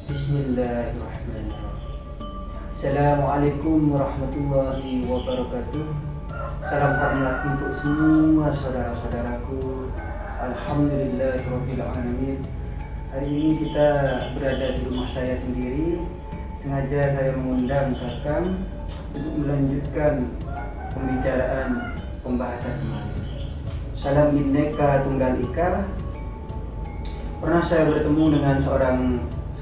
Bismillahirrahmanirrahim. Assalamualaikum warahmatullahi wabarakatuh. Salam hormat untuk semua saudara-saudaraku. Alhamdulillahirabbil alamin. Hari ini kita berada di rumah saya sendiri. Sengaja saya mengundang Kakang untuk melanjutkan pembicaraan pembahasan kemarin. Salam Bhinneka Tunggal Ika. Pernah saya bertemu dengan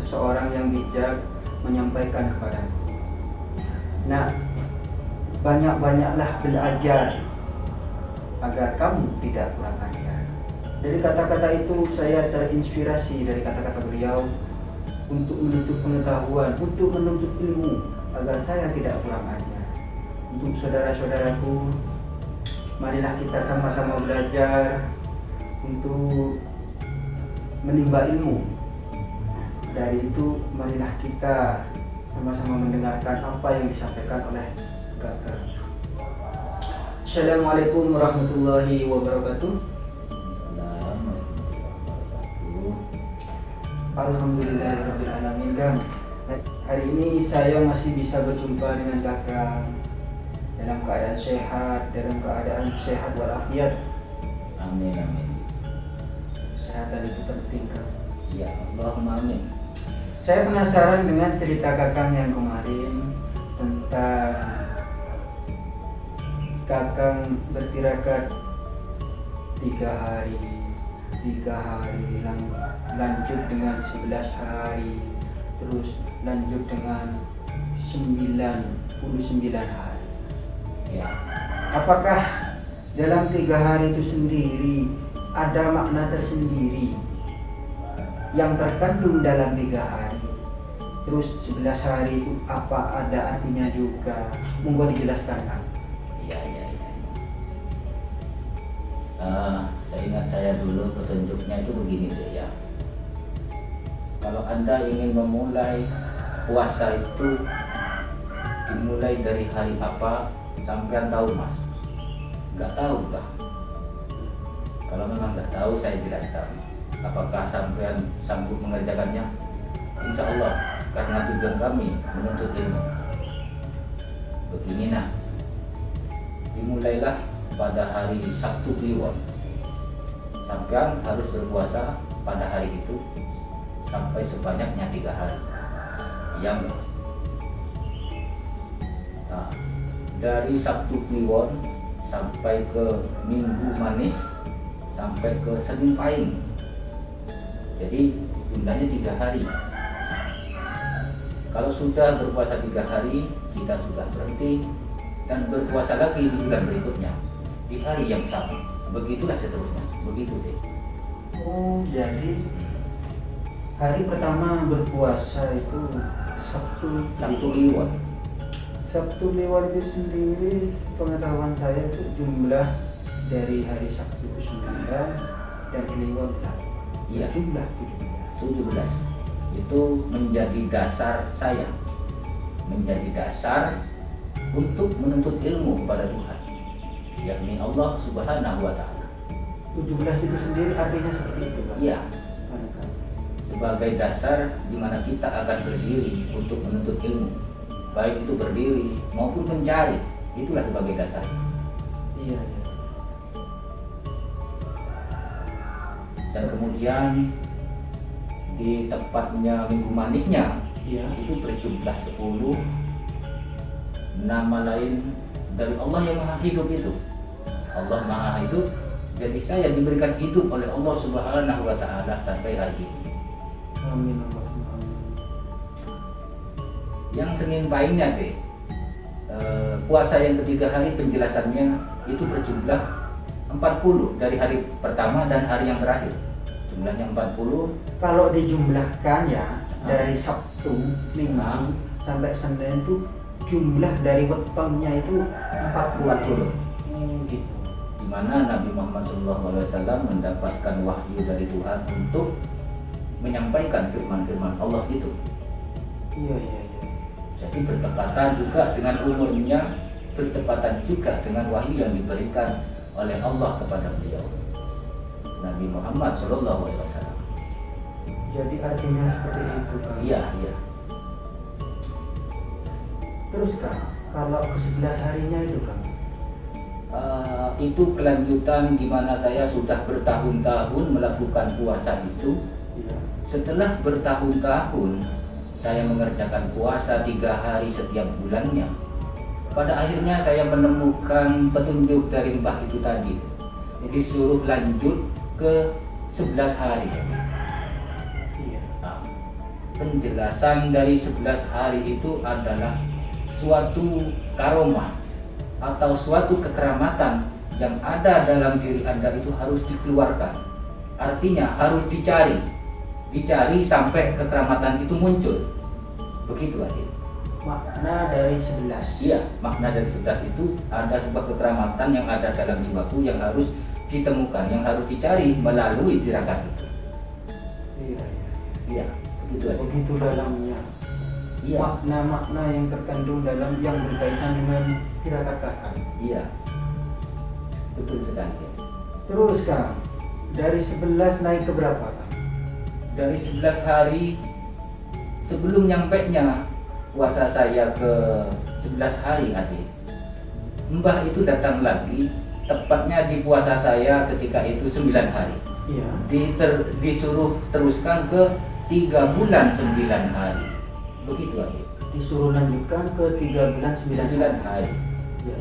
seseorang yang bijak menyampaikan kepadaku, "Nak, banyak-banyaklah belajar agar kamu tidak kurang ajar." Dari kata-kata itu saya terinspirasi dari kata-kata beliau untuk menuntut pengetahuan, untuk menuntut ilmu agar saya tidak kurang ajar. Untuk saudara-saudaraku, marilah kita sama-sama belajar untuk menimba ilmu. Dari itu marilah kita sama-sama mendengarkan apa yang disampaikan oleh Kakak. Assalamualaikum warahmatullahi wabarakatuh. Alhamdulillahirabbil alamin. Dan hari ini saya masih bisa berjumpa dengan Kakak dalam keadaan sehat walafiat. Amin amin. Kesehatan itu penting, Kak. Ya Allahumma amin. Saya penasaran dengan cerita Kakang yang kemarin tentang Kakang bertirakat 3 hari, lanjut dengan 11 hari, terus lanjut dengan 99 hari. Ya. Apakah dalam 3 hari itu sendiri ada makna tersendiri yang terkandung dalam 3 hari? Terus 11 hari itu apa ada artinya juga? Monggo dijelaskan, Kang. Iya. Seingat saya dulu petunjuknya itu begini deh ya. Kalau Anda ingin memulai puasa itu dimulai dari hari apa, sampean tahu Mas? Nggak tahu Pak. Kalau memang nggak tahu saya jelaskan. Apakah sampean sanggup mengerjakannya? Insya Allah, karena tujuan kami menuntut ilmu. Begini nah, dimulailah pada hari Sabtu Kliwon. Sampean harus berpuasa pada hari itu sampai sebanyaknya 3 hari. Yang nah, dari Sabtu Kliwon sampai ke Minggu Manis sampai ke Senin Pahing. Jadi jumlahnya 3 hari. Kalau sudah berpuasa 3 hari, kita sudah berhenti dan berpuasa lagi di bulan berikutnya di hari yang sama. Begitulah seterusnya. Begitu deh. Oh, jadi hari pertama berpuasa itu Sabtu Kliwon. Sabtu Kliwon itu sendiri, pengetahuan saya itu jumlah dari hari Sabtu itu 9 dan Kliwon 8. Iya, Jumlah 17. Itu menjadi dasar saya, menjadi dasar untuk menuntut ilmu kepada Tuhan, yakni Allah Subhanahu wa Ta'ala. 17 itu sendiri artinya seperti itu, Pak? Iya, sebagai dasar di mana kita akan berdiri untuk menuntut ilmu, baik itu berdiri maupun mencari, itulah sebagai dasar. Iya. Dan kemudian di tepatnya Minggu Manisnya, Iya. itu berjumlah 10 nama lain dari Allah yang Maha Hidup itu. Allah Maha Hidup, jadi saya diberikan hidup oleh Allah Subhanahu wa Ta'ala sampai hari ini. Amin Allahumma amin. Yang Senin Pahingnya deh, puasa yang ketiga hari penjelasannya itu berjumlah 40 dari hari pertama dan hari yang terakhir. Jumlahnya 40. Kalau dijumlahkan ya, dari Sabtu, Minggu sampai Senin itu jumlah dari wetonnya itu 40. Gitu. Di mana Nabi Muhammad SAW mendapatkan wahyu dari Tuhan untuk menyampaikan firman-firman Allah itu. Iya. Jadi bertepatan juga dengan umurnya, bertepatan juga dengan wahyu yang diberikan oleh Allah kepada beliau, Nabi Muhammad SAW. Jadi artinya seperti itu kan? Iya, iya. Terus Kang, kalau ke-11 harinya itu Kang? Itu kelanjutan di mana saya sudah bertahun-tahun melakukan puasa itu. Iya. Setelah bertahun-tahun saya mengerjakan puasa 3 hari setiap bulannya. Pada akhirnya saya menemukan petunjuk dari Mbah itu tadi. Jadi suruh lanjut ke 11 hari. Iya. Nah, penjelasan dari 11 hari itu adalah suatu karomah atau suatu kekeramatan yang ada dalam diri Anda itu harus dikeluarkan. Artinya harus dicari sampai kekeramatan itu muncul. Begitu aja. Makna dari 11. Iya, makna dari 11 itu ada sebuah kekeramatan yang ada dalam jiwaku yang harus ditemukan, yang harus dicari melalui tirakat itu. Iya. Iya, begitu aja. Begitu dalamnya. Iya, Makna-makna yang terkandung dalam yang berkaitan dengan tirakat Kakak. iya, betul sekali. Terus Kang, dari 11 naik ke berapa Kang? Dari 11 hari sebelum nyampainya puasa saya ke 11 hari adik, Mbah itu datang lagi, tepatnya di puasa saya ketika itu 9 hari. Iya. Disuruh teruskan ke 3 bulan 9 hari. Begitu adik. Disuruh lanjutkan ke 3 bulan 9 hari. Iya.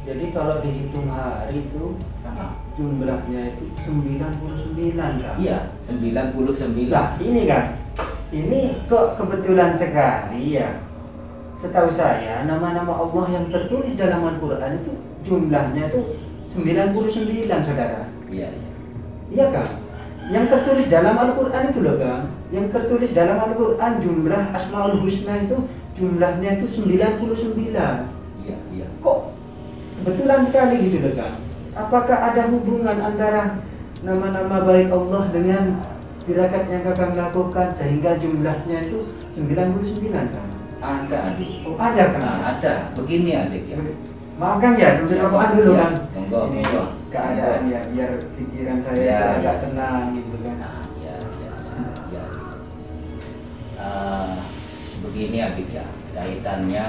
Jadi kalau dihitung hari itu Nah, jumlahnya itu 99 Kang. iya, 99. Nah ini kan, ini kok kebetulan sekali ya. Setahu saya nama-nama Allah yang tertulis dalam Al-Quran itu jumlahnya itu 99 saudara. Iya, iya. Iya kan? Yang tertulis dalam Al-Quran itu loh Kang. Yang tertulis dalam Al-Quran jumlah Asmaul Husna itu jumlahnya itu 99. Iya, iya. Kok kebetulan sekali gitu loh Kang? Apakah ada hubungan antara nama-nama baik Allah dengan tirakat yang Kakak lakukan sehingga jumlahnya itu 99 Kang? Ada adik. Oh ada Kang? Nah, ada. Begini adik ya. Maaf Kang ya, sambil rokokan dulu Iya, Kang. monggo, Ini monggo. keadaan ya, biar pikiran saya Ya, itu agak ya. tenang gitu kan. Nah, ya, ya, ya. Begini adik ya, kaitannya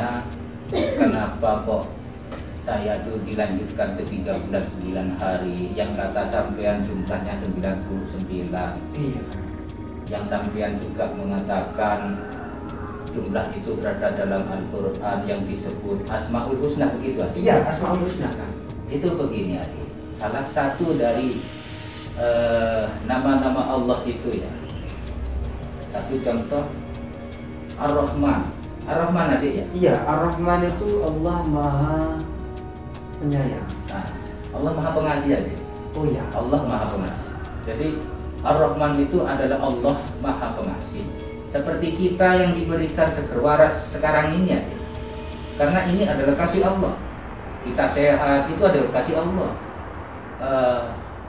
kenapa kok saya tuh dilanjutkan ke 3 bulan 9 hari, yang kata sampean jumlahnya 99, Iya. yang sampean juga mengatakan jumlah itu berada dalam Al-Quran yang disebut Asmaul Husna, begitu adik? Iya, Asmaul Husna Kang. Itu begini adik, salah satu dari nama-nama Allah itu ya, satu contoh Ar-Rahman. Ar-Rahman adik ya? Iya, Ar-Rahman itu Allah Maha Penyayang. Nah, Allah Maha Pengasih adik. Oh iya. Allah Maha Pengasih. Jadi Ar-Rahman itu adalah Allah Maha Pengasih. Seperti kita yang diberikan seger waras sekarang ini adik. Karena ini adalah kasih Allah. Kita sehat itu adalah kasih Allah.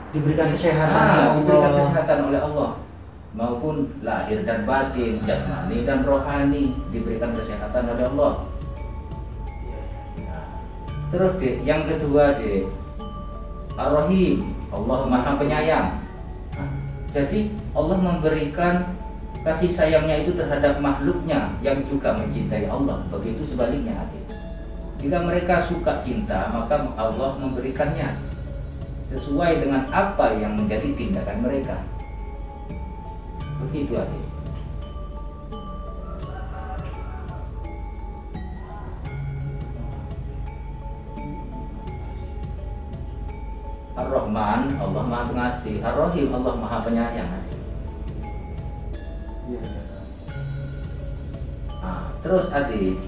Diberikan kesehatan oleh Allah. Diberikan kesehatan oleh Allah. Maupun lahir dan batin, jasmani dan rohani diberikan kesehatan oleh Allah. Nah, terus dek, yang kedua dek, Ar-Rahim, Allah Maha Penyayang. Nah, jadi Allah memberikan kasih sayangnya itu terhadap makhluknya yang juga mencintai Allah. Begitu sebaliknya adik. Jika mereka suka cinta, maka Allah memberikannya sesuai dengan apa yang menjadi tindakan mereka. Begitu adik. Ar-Rahman, Allah Maha Pengasih. Ar-Rahim, Allah Maha Penyayang adik. Iya, iya. Nah, terus adik,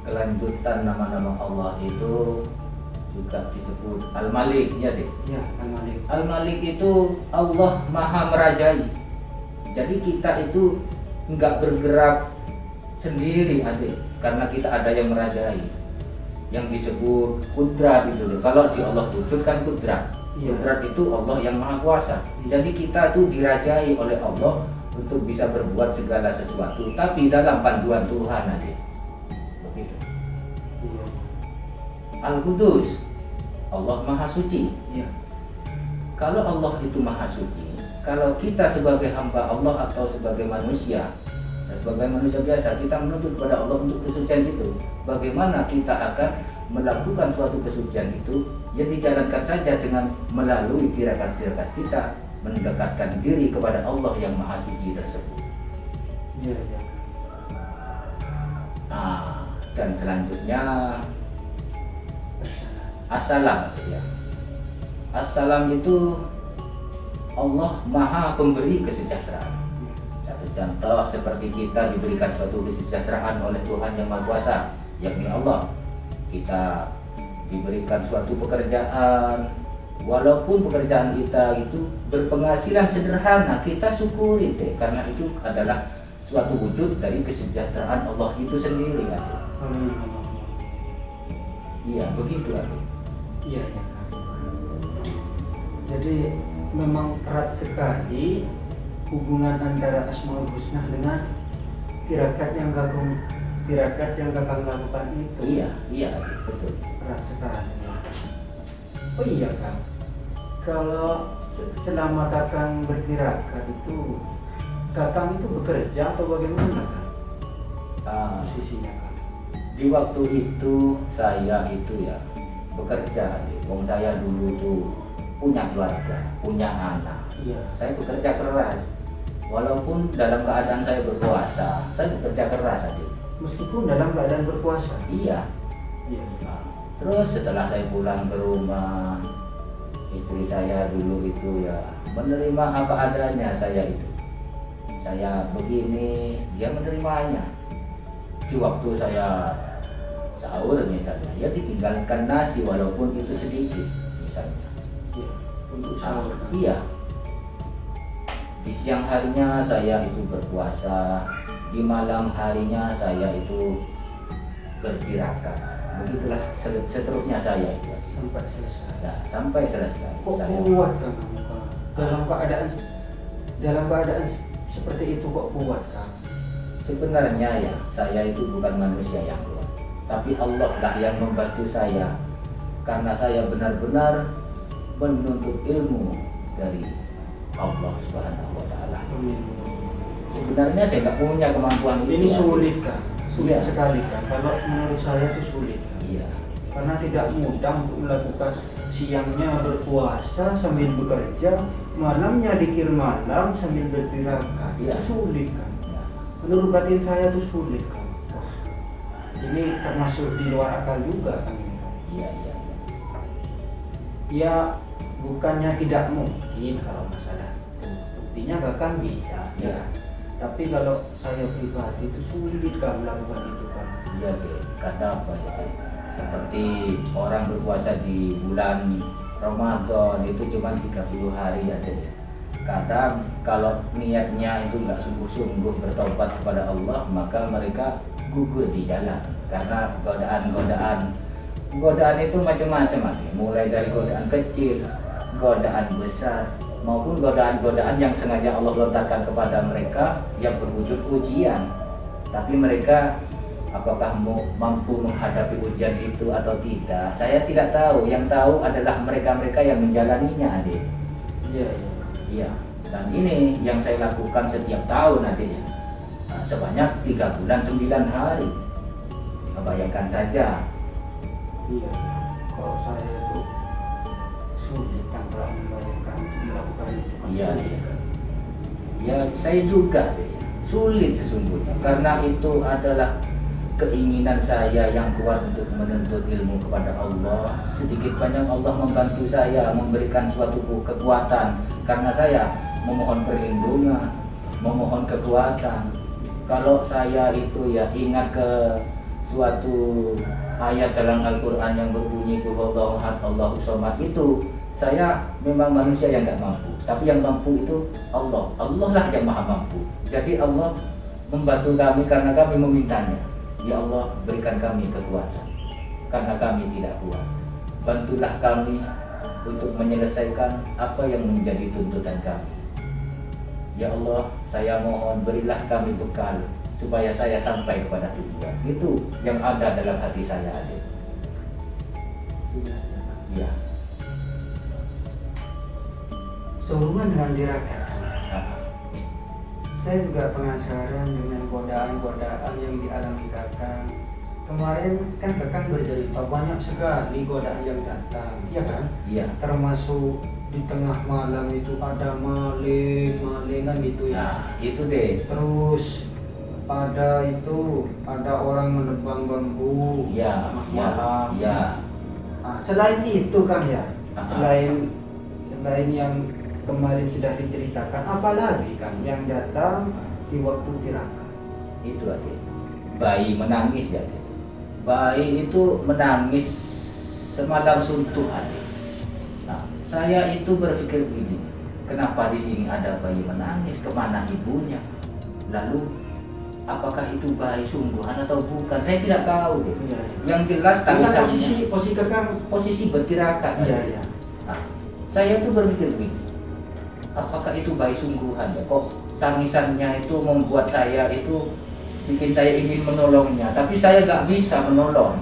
kelanjutan nama-nama Allah itu juga disebut Al-Malik ya deh. Iya, Al-Malik. Al-Malik itu Allah Maha Merajai. Jadi kita itu nggak bergerak sendiri adik, karena kita ada yang merajai, yang disebut kudrat itu loh. Kalau di Allah wujud kan kudrat. Iya. Kudrat itu Allah yang Maha Kuasa. Jadi kita itu dirajai oleh Allah untuk bisa berbuat segala sesuatu, tapi dalam panduan Tuhan adik. Begitu. Iya. Al-Qudus, Allah Maha Suci. Iya. Kalau Allah itu Maha Suci, kalau kita sebagai hamba Allah atau sebagai manusia, sebagai manusia biasa, kita menuntut kepada Allah untuk kesucian itu, bagaimana kita akan melakukan suatu kesucian itu? Ya dijalankan saja dengan melalui tirakat-tirakat kita, mendekatkan diri kepada Allah yang Maha Suci tersebut. Iya, iya. Nah, dan selanjutnya assalam ya. Assalam itu Allah Maha Pemberi kesejahteraan. Satu contoh seperti kita diberikan suatu kesejahteraan oleh Tuhan yang Maha Kuasa, yakni Allah. Kita diberikan suatu pekerjaan, walaupun pekerjaan kita itu berpenghasilan sederhana, kita syukuri deh, karena itu adalah suatu wujud dari kesejahteraan Allah itu sendiri. Iya, begitu adik. Iya, ya. Jadi memang erat sekali hubungan antara Asmaul Husna dengan tirakat yang kakang lakukan itu. Iya, betul. Erat sekali. Oh iya Kang, kalau selama kakang bertirakat itu, kakang itu bekerja atau bagaimana Kang? Posisinya Kang? Di waktu itu saya itu ya bekerja. Wong saya dulu tuh punya keluarga, punya anak. Iya. Saya bekerja keras. Walaupun dalam keadaan saya berpuasa, saya bekerja keras adik. Meskipun dalam keadaan berpuasa. Iya. Iya. Nah, terus setelah saya pulang ke rumah, istri saya dulu itu ya menerima apa adanya saya itu. Saya begini, dia menerimanya. Di waktu saya sahur misalnya, ya ditinggalkan nasi walaupun itu sedikit misalnya. Iya. Untuk sahur. Iya. Di siang harinya saya itu berpuasa, di malam harinya saya itu bertirakat. Begitulah seterusnya saya itu Sampai selesai. Nah, sampai selesai. Kok Saya kuat Kang dalam keadaan seperti itu kok kuat Kang? sebenarnya ya saya itu bukan manusia yang kuat, tapi Allah lah yang membantu saya, karena saya benar-benar menuntut ilmu dari Allah Subhanahu wa Ta'ala. Sebenarnya saya nggak punya kemampuan itu. Ini sulit Kang, sulit Iya. sekali Kang. Kalau menurut saya itu sulit Kang. Iya. Karena tidak mudah untuk melakukan siangnya berpuasa sambil bekerja, malamnya dikir malam sambil bertirakat. Iya. Itu sulit Kang. Ya. Menurut batin saya itu sulit Kang. Wah, ini termasuk di luar akal juga Kang. Iya, iya, iya. Ya bukannya tidak mungkin kalau masalah itu. Buktinya kakak bisa Iya. ya. Tapi kalau saya pribadi itu sulit Kang melakukan itu Kang. Iya, Dek. Kata apa ya, Dek? Seperti orang berpuasa di bulan Ramadan itu cuma 30 hari ya, Dek. Kadang kalau niatnya itu nggak sungguh-sungguh bertobat kepada Allah, maka mereka gugur di jalan karena godaan itu macam-macam, Adik. Mulai dari godaan kecil, godaan besar, maupun godaan-godaan yang sengaja Allah lontarkan kepada mereka yang berwujud ujian. Tapi mereka apakah mampu menghadapi ujian itu atau tidak, saya tidak tahu. Yang tahu adalah mereka-mereka yang menjalaninya, Adik. Iya, iya. Iya, dan ini yang saya lakukan setiap tahun nantinya. Nah, sebanyak 3 bulan 9 hari. Bayangkan saja. Iya. Kalau saya itu sulit Kang kalau membayangkan untuk melakukan itu Kang. Iya, Sulit, iya. Kang. Ya, saya juga deh. Sulit sesungguhnya karena itu adalah keinginan saya yang kuat untuk menuntut ilmu kepada Allah. Sedikit banyak Allah membantu saya, memberikan suatu kekuatan karena saya memohon perlindungan, memohon kekuatan. Kalau saya itu ya ingat ke suatu ayat dalam Al-Quran yang berbunyi Allahu Ahad, Allahu Somad, itu saya memang manusia yang nggak mampu, tapi yang mampu itu Allah. Allah lah yang maha mampu. Jadi Allah membantu kami karena kami memintanya. Ya Allah, berikan kami kekuatan karena kami tidak kuat. Bantulah kami untuk menyelesaikan apa yang menjadi tuntutan kami. Ya Allah, saya mohon berilah kami bekal supaya saya sampai kepada tujuan. Itu yang ada dalam hati saya, Adik. Iya, iya, Kang. Ya. Sehubungan dengan tirakat, Saya juga penasaran dengan godaan-godaan yang dialami Kakang. Kemarin kan Kakang bercerita banyak sekali godaan yang datang, ya kan? Iya. Termasuk di tengah malam itu ada maling kan gitu ya. Nah, itu deh. Terus ada orang menebang bambu Ya, tengah ya, malam. ya. Nah, selain itu kan ya, Aha. selain yang kemarin sudah diceritakan, apalagi kan yang datang di waktu tirakat? Itu adik. Bayi menangis ya. Adik. Bayi itu menangis semalam suntuk adik. Nah, saya itu berpikir begini, kenapa di sini ada bayi menangis, kemana ibunya? Lalu apakah itu bayi sungguhan atau bukan? Saya tidak tahu deh. Iya. Yang jelas tangisannya Posisi Kakang. posisi bertirakat. Iya, iya. Nah, saya tuh berpikir begini, apakah itu bayi sungguhan ya? Kok tangisannya itu membuat saya itu bikin saya ingin menolongnya, tapi saya nggak bisa menolong.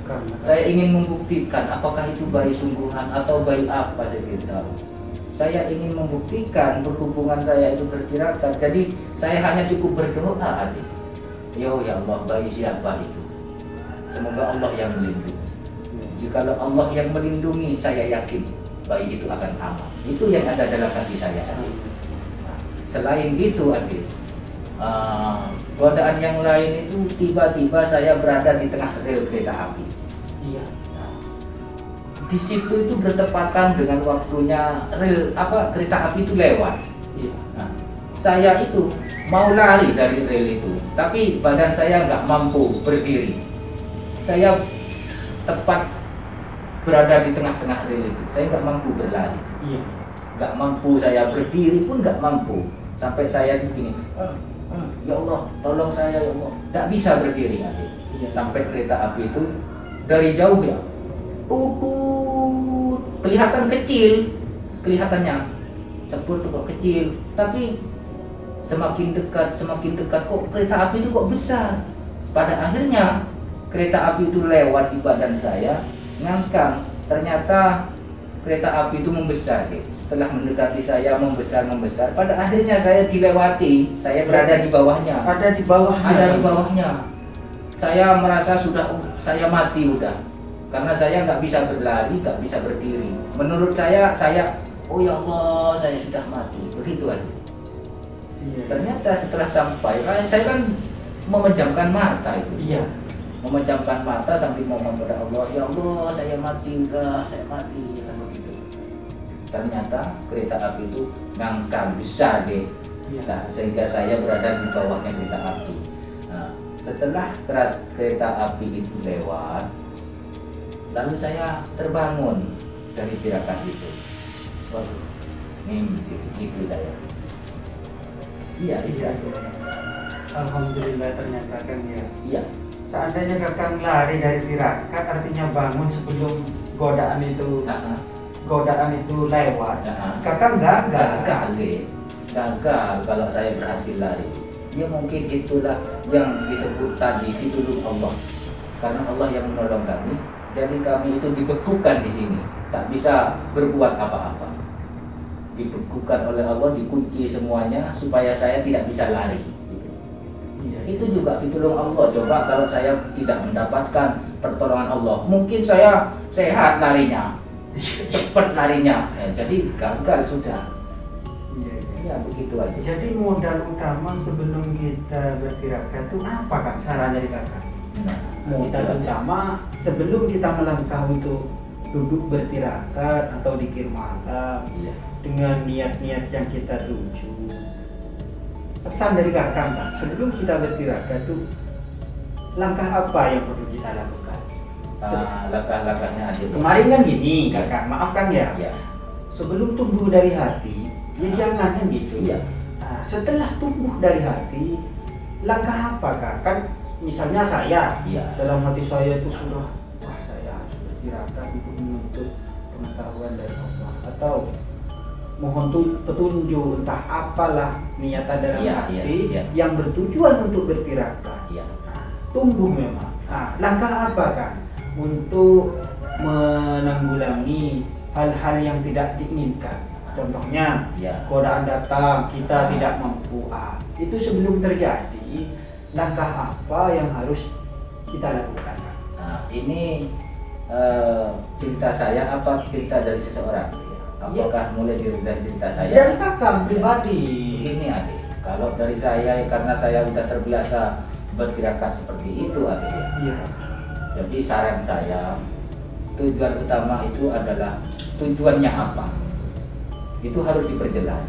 Karena Saya ingin membuktikan apakah itu bayi sungguhan atau bayi apa, saya tidak tahu. Saya ingin membuktikan berhubungan saya itu bertirakat, jadi saya hanya cukup berdoa adik. Ya Allah, bayi siapa itu? Semoga Allah yang melindungi. Jikalau Allah yang melindungi, saya yakin bayi itu akan aman. Itu yang ada dalam hati saya adik. Nah, selain itu adik, godaan yang lain itu tiba-tiba saya berada di tengah rel kereta api. iya. Di situ itu bertepatan dengan waktunya kereta api itu lewat. Iya. Nah, saya itu mau lari dari rel itu, tapi badan saya nggak mampu berdiri. Saya tepat berada di tengah-tengah rel itu. Saya nggak mampu berlari, Iya. nggak mampu saya berdiri pun nggak mampu. Sampai saya begini, ya Allah, tolong saya ya Allah. Nggak bisa berdiri adik. Iya. Sampai kereta api itu dari jauh ya, kelihatan kecil, kelihatannya seperti kok kecil, tapi semakin dekat kok kereta api itu kok besar. Pada akhirnya kereta api itu lewat di badan saya, ngangkang. Ternyata kereta api itu membesar, deh. Setelah mendekati saya membesar. Pada akhirnya saya dilewati, saya berada di bawahnya. Ada di bawahnya. Ada di bawahnya. Saya merasa saya mati udah, karena saya nggak bisa berlari, nggak bisa berdiri. Menurut saya, oh ya Allah, saya sudah mati. Begitu aja. Iya. Ternyata setelah sampai, saya kan memejamkan mata itu. Iya. Memejamkan mata sambil ngomong kepada Allah, ya Allah, saya mati udah, saya mati. Lalu gitu. Ternyata kereta api itu ngangkang besar deh. Iya. Nah, sehingga saya berada di bawahnya kereta api. Nah, setelah kereta api itu lewat, lalu saya terbangun dari tirakat itu. Waduh, mimpi itu saya. Iya. Alhamdulillah ternyata kan ya. Iya. Seandainya Kakang lari dari tirakat, artinya bangun sebelum godaan itu lewat. Kakang Gagal kalau saya berhasil lari. Ya mungkin itulah yang disebut tadi pitulung Allah. Karena Allah yang menolong kami, jadi kami itu dibekukan di sini, tak bisa berbuat apa-apa. Dibekukan oleh Allah, dikunci semuanya supaya saya tidak bisa lari. Iya. Itu juga pitulung Allah. Coba kalau saya tidak mendapatkan pertolongan Allah, mungkin saya sehat larinya, cepat larinya, jadi gagal sudah. Iya. Ya begitu aja. Jadi modal utama sebelum kita bertirakat itu apa kan saran dari Kakang? Nah, Modal itu aja. utama sebelum kita melangkah untuk duduk bertirakat atau dikir malam Iya. dengan niat-niat yang kita tuju. Pesan dari Kakang Pak, sebelum kita bertirakat itu langkah apa yang perlu kita lakukan? Langkah-langkahnya aja. Kemarin kan gini Kakang, maaf Kang ya. Ya. Sebelum tumbuh dari hati, ya jangan kan gitu. Iya. Nah, setelah tumbuh dari hati, langkah apa Kak? Kan misalnya saya, Iya. dalam hati saya itu sudah, wah saya harus bertirakat untuk menuntut pengetahuan dari Allah, atau mohon petunjuk entah apalah niatan dalam hati yang bertujuan untuk bertirakat. Iya. Nah, tumbuh memang. Nah, langkah apa Kak untuk menanggulangi hal-hal yang tidak diinginkan? Contohnya, Ya. godaan datang, kita tidak mampu. Itu sebelum terjadi, langkah apa yang harus kita lakukan? Nah, ini cerita saya apa cerita dari seseorang? Apakah mulai dari cerita saya? Dari kakak pribadi. Ini adik, kalau dari saya karena saya sudah terbiasa bergerakan seperti itu adik ya. Iya. Jadi saran saya, tujuan utama itu adalah tujuannya apa? Itu harus diperjelas.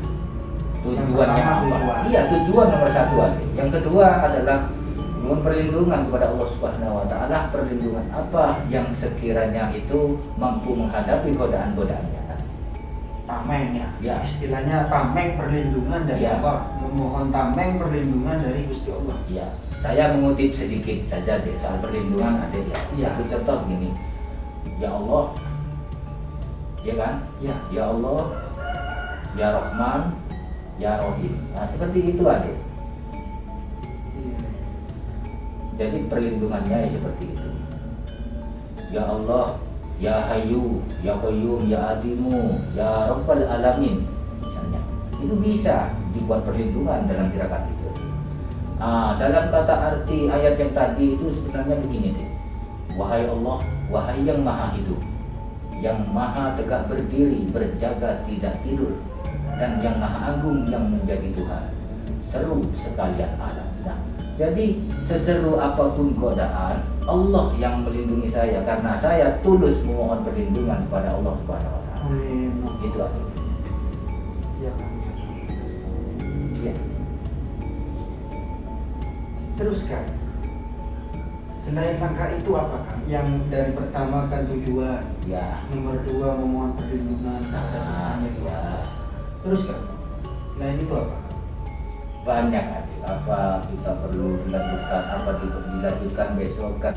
Tujuannya apa? Iya, tujuan nomor satu adik. Yang kedua adalah mohon perlindungan kepada Allah Subhanahu wa taala. Perlindungan apa yang sekiranya itu mampu menghadapi godaan-godaannya. Tameng ya. Ya. Istilahnya tameng perlindungan dari Ya. Allah. Memohon tameng perlindungan dari Gusti Allah. Ya, saya mengutip sedikit saja deh soal perlindungan adik ya. Ya. Satu contoh gini. Ya Allah, ya kan? Ya. Ya Allah, ya Rahman, ya Rahim. Nah, seperti itu adik. Jadi perlindungannya ya seperti itu. Ya Allah, ya Hayyu, ya Qayyum, ya Adimu, ya Rabbal Alamin. Misalnya, itu bisa dibuat perlindungan dalam gerakan itu. Dalam kata arti ayat yang tadi itu sebenarnya begini deh. Wahai Allah, wahai yang maha hidup, yang maha tegak berdiri, berjaga tidak tidur, dan yang maha agung yang menjadi Tuhan, seru sekalian alam. Nah, jadi seseru apapun godaan, Allah yang melindungi saya karena saya tulus memohon perlindungan kepada Allah Subhanahu wa taala. Amin. Itu aku. Ya. Ya. Teruskan. Selain langkah itu apa Kang? Yang dari pertama kan tujuan, Ya. nomor dua memohon perlindungan, Ya. Teruskan. Selain itu apa? Banyak adik. Apa kita perlu dilanjutkan? Apa dilanjutkan besok kan?